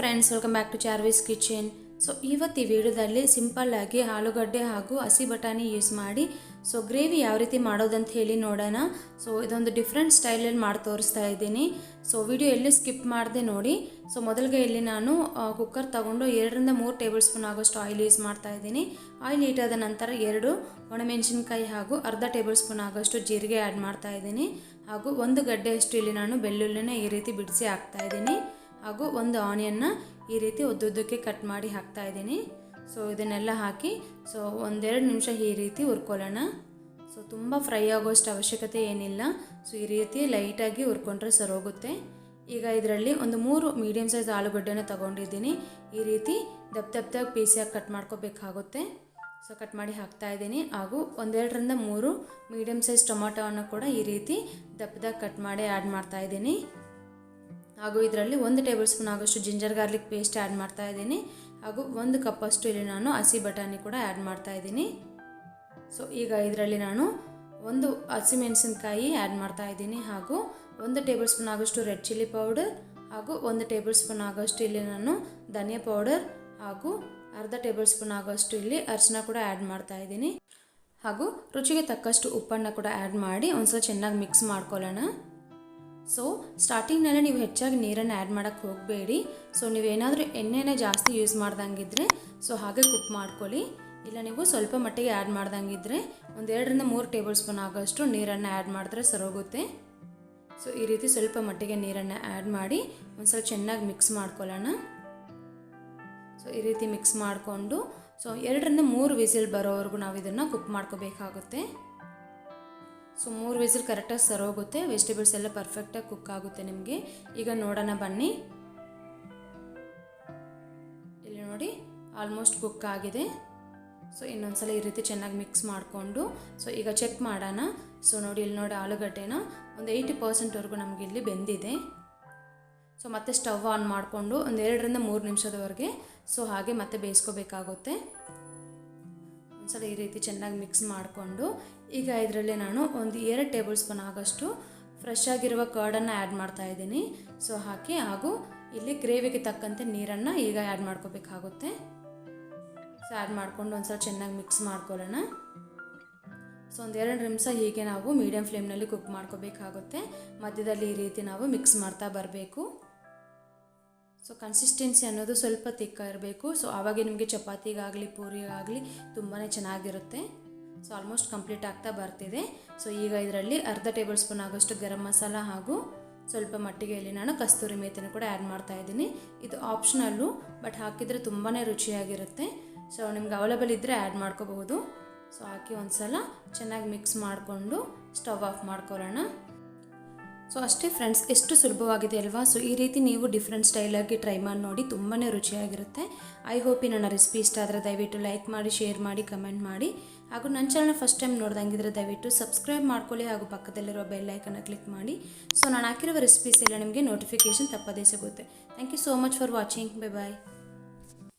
Friends, welcome back to Charvi's kitchen. So ಇವತ್ತು ಈ ವಿಡಿಯೋದಲ್ಲಿ ಸಿಂಪಲ್ಲಾಗಿ ಆಲೂಗಡ್ಡೆ ಹಾಗೂ ಹಸಿ ಬಟಾಣಿ ಯೂಸ್ ಮಾಡಿ ಗ್ರೇವಿ ಯಾವ ರೀತಿ ಮಾಡೋದಂತ ಹೇಳಿ ನೋಡೋಣ. ಸೊ ಇದೊಂದು ಡಿಫ್ರೆಂಟ್ ಸ್ಟೈಲಲ್ಲಿ ಮಾಡಿ ತೋರಿಸ್ತಾ ಇದ್ದೀನಿ. ಸೊ ವಿಡಿಯೋ ಎಲ್ಲಿ ಸ್ಕಿಪ್ ಮಾಡದೆ ನೋಡಿ. ಸೊ ಮೊದಲಿಗೆ ಇಲ್ಲಿ ನಾನು ಕುಕ್ಕರ್ ತಗೊಂಡು 2-3 ಟೇಬಲ್ ಸ್ಪೂನ್ ಆಗೋಷ್ಟು ಆಯಿಲ್ ಯೂಸ್ ಮಾಡ್ತಾ ಇದ್ದೀನಿ. ಆಯಿಲ್ ಹೀಟಾದ ನಂತರ 2 ಒಣಮೆಣಸಿನ್ಕಾಯಿ ಹಾಗೂ ಅರ್ಧ ಟೇಬಲ್ ಸ್ಪೂನ್ ಆಗೋಷ್ಟು ಜೀರಿಗೆ ಆ್ಯಡ್ ಮಾಡ್ತಾ ಇದ್ದೀನಿ. ಹಾಗೂ 1 ಗಡ್ಡೆಯಷ್ಟು ಇಲ್ಲಿ ನಾನು ಬೆಳ್ಳುಳ್ಳಿನ ಈ ರೀತಿ ಬಿಡಿಸಿ ಹಾಕ್ತಾ ಇದ್ದೀನಿ. ಹಾಗೂ 1 ಆನಿಯನ್ನ ಈ ರೀತಿ ಉದ್ದುದ್ದಕ್ಕೆ ಕಟ್ ಮಾಡಿ ಹಾಕ್ತಾ ಇದ್ದೀನಿ. ಸೊ ಇದನ್ನೆಲ್ಲ ಹಾಕಿ ಒಂದೆರಡು ನಿಮಿಷ ಈ ರೀತಿ ಹುರ್ಕೊಳ್ಳೋಣ. ಸೊ ತುಂಬ ಫ್ರೈ ಆಗೋಷ್ಟು ಅವಶ್ಯಕತೆ ಏನಿಲ್ಲ. ಸೊ ಈ ರೀತಿ ಲೈಟಾಗಿ ಹುರ್ಕೊಂಡ್ರೆ ಸರೋಗುತ್ತೆ. ಈಗ ಇದರಲ್ಲಿ ಒಂದು 3 ಮೀಡಿಯಮ್ ಸೈಜ್ ಆಲೂಗಡ್ಡೆನ ತೊಗೊಂಡಿದ್ದೀನಿ. ಈ ರೀತಿ ದಪ್ಪದಾಗಿ ಪೀಸಿಯಾಗಿ ಕಟ್ ಮಾಡ್ಕೋಬೇಕಾಗುತ್ತೆ. ಸೊ ಕಟ್ ಮಾಡಿ ಹಾಕ್ತಾ ಇದ್ದೀನಿ. ಹಾಗೂ 1-2-3 ಮೀಡಿಯಮ್ ಸೈಜ್ ಟೊಮಾಟೋವನ್ನು ಕೂಡ ಈ ರೀತಿ ದಪ್ಪದಾಗಿ ಕಟ್ ಮಾಡಿ ಆ್ಯಡ್ ಮಾಡ್ತಾ ಇದ್ದೀನಿ. ಹಾಗೂ ಇದರಲ್ಲಿ 1 ಟೇಬಲ್ ಸ್ಪೂನ್ ಆಗೋಷ್ಟು ಜಿಂಜರ್ ಗಾರ್ಲಿಕ್ ಪೇಸ್ಟ್ ಆ್ಯಡ್ ಮಾಡ್ತಾ ಇದ್ದೀನಿ. ಹಾಗೂ 1 ಕಪ್ಪಷ್ಟು ಇಲ್ಲಿ ನಾನು ಹಸಿ ಬಟಾಣಿ ಕೂಡ ಆ್ಯಡ್ ಮಾಡ್ತಾ ಇದ್ದೀನಿ. ಸೊ ಈಗ ಇದರಲ್ಲಿ ನಾನು 1 ಹಸಿಮೆಣಸಿನಕಾಯಿ ಆ್ಯಡ್ ಮಾಡ್ತಾ ಇದ್ದೀನಿ. ಹಾಗೂ 1 ಟೇಬಲ್ ಸ್ಪೂನ್ ಆಗೋಷ್ಟು ರೆಡ್ ಚಿಲ್ಲಿ ಪೌಡರ್, ಹಾಗೂ 1 ಟೇಬಲ್ ಸ್ಪೂನ್ ಆಗೋಷ್ಟು ಇಲ್ಲಿ ನಾನು ಧನಿಯಾ ಪೌಡರ್, ಹಾಗೂ ಅರ್ಧ ಟೇಬಲ್ ಸ್ಪೂನ್ ಆಗೋಷ್ಟು ಇಲ್ಲಿ ಅರಿಶಿನ ಕೂಡ ಆ್ಯಡ್ ಮಾಡ್ತಾ ಇದ್ದೀನಿ. ಹಾಗೂ ರುಚಿಗೆ ತಕ್ಕಷ್ಟು ಉಪ್ಪನ್ನು ಕೂಡ ಆ್ಯಡ್ ಮಾಡಿ ಒಂದ್ಸಲ ಚೆನ್ನಾಗಿ ಮಿಕ್ಸ್ ಮಾಡ್ಕೊಳ್ಳೋಣ. ಸೊ ಸ್ಟಾರ್ಟಿಂಗ್ನಲ್ಲಿ ನೀವು ಹೆಚ್ಚಾಗಿ ನೀರನ್ನು ಆ್ಯಡ್ ಮಾಡೋಕ್ಕೆ ಹೋಗಬೇಡಿ. ಸೊ ನೀವೇನಾದರೂ ಎಣ್ಣೆನೇ ಜಾಸ್ತಿ ಯೂಸ್ ಮಾಡ್ದಂಗಿದ್ರೆ ಹಾಗೆ ಕುಕ್ ಮಾಡ್ಕೊಳ್ಳಿ. ಇಲ್ಲ ನೀವು ಸ್ವಲ್ಪ ಮಟ್ಟಿಗೆ ಆ್ಯಡ್ ಮಾಡ್ದಂಗಿದ್ರೆ 2-3 ಟೇಬಲ್ ಸ್ಪೂನ್ ಆಗೋಷ್ಟು ನೀರನ್ನು ಆ್ಯಡ್ ಮಾಡಿದ್ರೆ ಸರೋಗುತ್ತೆ. ಸೊ ಈ ರೀತಿ ಸ್ವಲ್ಪ ಮಟ್ಟಿಗೆ ನೀರನ್ನು ಆ್ಯಡ್ ಮಾಡಿ ಒಂದ್ಸಲ ಚೆನ್ನಾಗಿ ಮಿಕ್ಸ್ ಮಾಡ್ಕೊಳ್ಳೋಣ. ಸೊ ಈ ರೀತಿ ಮಿಕ್ಸ್ ಮಾಡಿಕೊಂಡು 2-3 ವಿಸಿಲ್ ಬರೋವರೆಗೂ ನಾವು ಇದನ್ನು ಕುಕ್ ಮಾಡ್ಕೋಬೇಕಾಗುತ್ತೆ. ಸೊ 3 ವಿಸಿಲ್ ಕರೆಕ್ಟಾಗಿ ಸರೋಗುತ್ತೆ. ವೆಜಿಟೇಬಲ್ಸ್ ಎಲ್ಲ ಪರ್ಫೆಕ್ಟಾಗಿ ಕುಕ್ ಆಗುತ್ತೆ ನಿಮಗೆ. ಈಗ ನೋಡೋಣ ಬನ್ನಿ. ಇಲ್ಲಿ ನೋಡಿ ಆಲ್ಮೋಸ್ಟ್ ಕುಕ್ ಆಗಿದೆ. ಸೊ ಇನ್ನೊಂದ್ಸಲ ಈ ರೀತಿ ಚೆನ್ನಾಗಿ ಮಿಕ್ಸ್ ಮಾಡಿಕೊಂಡು ಈಗ ಚೆಕ್ ಮಾಡೋಣ. ಸೊ ನೋಡಿ ಇಲ್ಲಿ ನೋಡಿ ಆಲೂಗಡ್ಡೆನ ಒಂದು 80% ನಮಗೆ ಇಲ್ಲಿ ಬೆಂದಿದೆ. ಸೊ ಮತ್ತೆ ಸ್ಟವ್ ಆನ್ ಮಾಡಿಕೊಂಡು 2-3 ನಿಮಿಷದವರೆಗೆ ಹಾಗೆ ಮತ್ತೆ ಬೇಯಿಸ್ಕೋಬೇಕಾಗುತ್ತೆ. ಒಂದ್ಸಲ ಈ ರೀತಿ ಚೆನ್ನಾಗಿ ಮಿಕ್ಸ್ ಮಾಡಿಕೊಂಡು ಈಗ ಇದರಲ್ಲಿ ನಾನು 2 ಟೇಬಲ್ ಸ್ಪೂನ್ ಆಗೋಷ್ಟು ಫ್ರೆಶ್ ಆಗಿರುವ ಕರ್ಡನ್ನು ಆ್ಯಡ್ ಮಾಡ್ತಾ ಇದ್ದೀನಿ. ಸೊ ಹಾಕಿ ಹಾಗೂ ಇಲ್ಲಿ ಗ್ರೇವಿಗೆ ತಕ್ಕಂತೆ ನೀರನ್ನು ಈಗ ಆ್ಯಡ್ ಮಾಡ್ಕೋಬೇಕಾಗುತ್ತೆ. ಸೊ ಆ್ಯಡ್ ಮಾಡಿಕೊಂಡು ಒಂದ್ಸಲ ಚೆನ್ನಾಗಿ ಮಿಕ್ಸ್ ಮಾಡ್ಕೊಳ್ಳೋಣ. ಸೊ 1-2 ನಿಮಿಷ ಹೀಗೆ ನಾವು ಮೀಡಿಯಮ್ ಫ್ಲೇಮ್ನಲ್ಲಿ ಕುಕ್ ಮಾಡ್ಕೋಬೇಕಾಗುತ್ತೆ. ಮಧ್ಯದಲ್ಲಿ ಈ ರೀತಿ ನಾವು ಮಿಕ್ಸ್ ಮಾಡ್ತಾ ಬರಬೇಕು. ಸೊ ಕನ್ಸಿಸ್ಟೆನ್ಸಿ ಅನ್ನೋದು ಸ್ವಲ್ಪ ತಿಕ್ಕಾಗಿರಬೇಕು. ಸೊ ಆವಾಗ ನಿಮಗೆ ಚಪಾತಿಗಾಗಲಿ ಪೂರಿಗಾಗಲಿ ತುಂಬಾ ಚೆನ್ನಾಗಿರುತ್ತೆ. ಸೊ ಆಲ್ಮೋಸ್ಟ್ ಕಂಪ್ಲೀಟ್ ಆಗ್ತಾ ಬರ್ತಿದೆ. ಸೊ ಈಗ ಇದರಲ್ಲಿ ಅರ್ಧ ಟೇಬಲ್ ಸ್ಪೂನ್ ಆಗೋಷ್ಟು ಗರಂ ಮಸಾಲ ಹಾಗೂ ಸ್ವಲ್ಪ ಮಟ್ಟಿಗೆ ಇಲ್ಲಿ ನಾನು ಕಸ್ತೂರಿ ಮೇಥಿನ ಕೂಡ ಆ್ಯಡ್ ಮಾಡ್ತಾ ಇದ್ದೀನಿ. ಇದು ಆಪ್ಷನಲ್ಲು, ಬಟ್ ಹಾಕಿದರೆ ತುಂಬಾ ರುಚಿಯಾಗಿರುತ್ತೆ. ಸೊ ನಿಮ್ಗೆ ಅವೈಲೇಬಲ್ ಇದ್ದರೆ ಆ್ಯಡ್ ಮಾಡ್ಕೋಬಹುದು. ಸೊ ಹಾಕಿ ಒಂದ್ಸಲ ಚೆನ್ನಾಗಿ ಮಿಕ್ಸ್ ಮಾಡಿಕೊಂಡು ಸ್ಟವ್ ಆಫ್ ಮಾಡ್ಕೊಳ್ಳೋಣ. ಸೊ ಅಷ್ಟೇ ಫ್ರೆಂಡ್ಸ್, ಎಷ್ಟು ಸುಲಭವಾಗಿದೆ ಅಲ್ವಾ. ಸೊ ಈ ರೀತಿ ನೀವು ಡಿಫ್ರೆಂಟ್ ಸ್ಟೈಲಾಗಿ ಟ್ರೈ ಮಾಡಿ ನೋಡಿ, ತುಂಬಾ ರುಚಿಯಾಗಿರುತ್ತೆ. ಐ ಹೋಪ್ ಈ ನನ್ನ ರೆಸಿಪಿ ಇಷ್ಟ ಆದರೆ ದಯವಿಟ್ಟು ಲೈಕ್ ಮಾಡಿ, ಶೇರ್ ಮಾಡಿ, ಕಮೆಂಟ್ ಮಾಡಿ. ಹಾಗೂ ನನ್ನ ಚಾನಲ್ನ ಫಸ್ಟ್ ಟೈಮ್ ನೋಡ್ದಂಗಿದ್ರೆ ದಯವಿಟ್ಟು ಸಬ್ಸ್ಕ್ರೈಬ್ ಮಾಡ್ಕೊಳ್ಳಿ. ಹಾಗೂ ಪಕ್ಕದಲ್ಲಿರೋ ಬೆಲ್ ಐಕನ್ನ ಕ್ಲಿಕ್ ಮಾಡಿ. ಸೊ ನಾನು ಹಾಕಿರುವ ರೆಸಿಪೀಸ್ ಎಲ್ಲ ನಿಮಗೆ ನೋಟಿಫಿಕೇಷನ್ ತಪ್ಪದೇ ಸಿಗುತ್ತೆ. Thank you so much for watching. Bye bye.